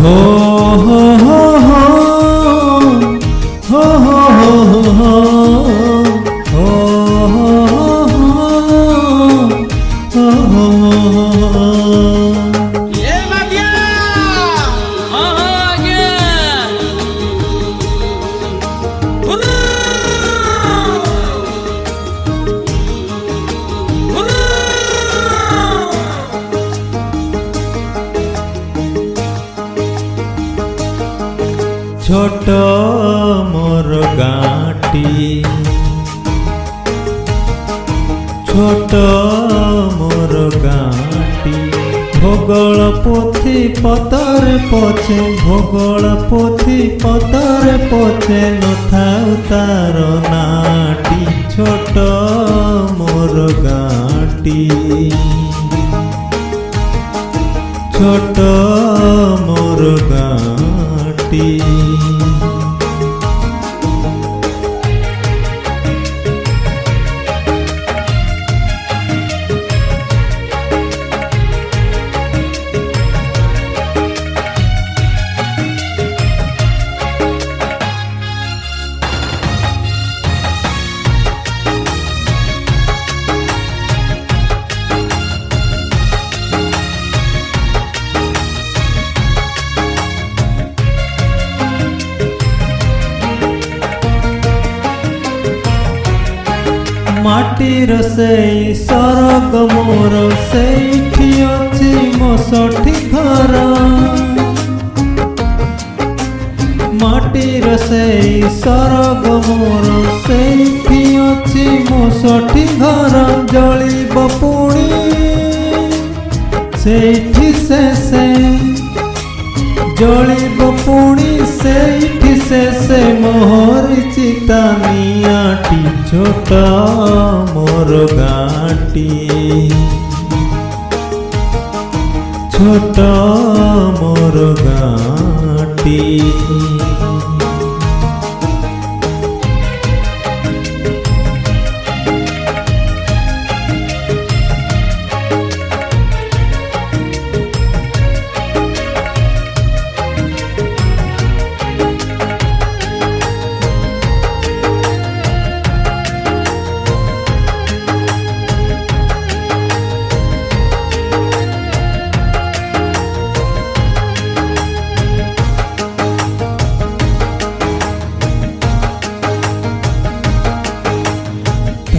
हो हो हो हो हो हो हो हो छोट मोर गाँटी छोट मोर गाँटी भूगोल पोथी पतर पछे भूगोल पोथी पतर पछे नथाउ तार नाटी छोट मोर गाँटी छोट मोर गाँटी माटीर सेई सरग मोर सेठी अछि मोसठी घर माटीर सेई सरग मोर सेठी अछि मोसठी घर जलिब पुणी सेठी से जलिब पुणी सेठी से मोहर चिता नियाटी छोट मोर गाँटी छोट मोर गाँटी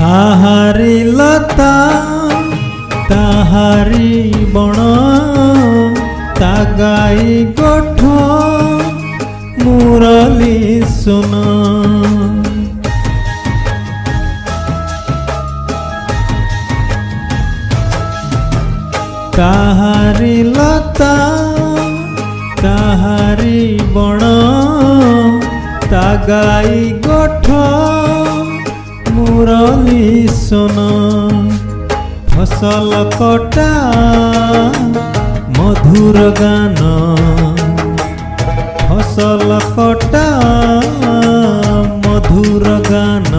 ताहारी लता ताहारी बण तागाई गोठ मुरली सुन ताहारी लता ताहारी बण तागाई गोठ मुरली सुन फसल कटा मधुर गान फसल कटा मधुर गान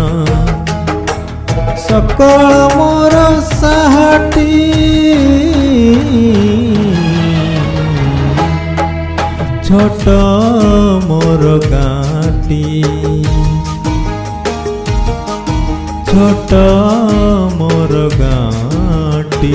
सकल मोर साहटी छोट मोर गाँटी छोट मोर गाँटी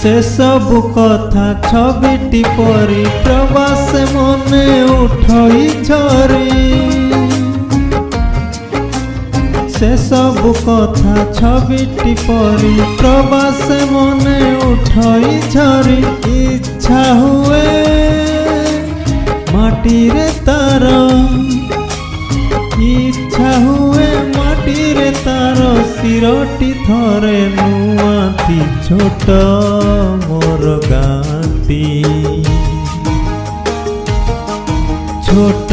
से सब कथा छबिटी परी प्रवास मने उठई झरी से सब कथा छबिटी परी प्रवास मने उठई झरी इच्छा हुए माटी रे तार इच्छा हुए माटी रे तार सिरटी थरे नुआ ଅତି ଛୋଟ ମୋର ଗାଁଟି ଛୋଟ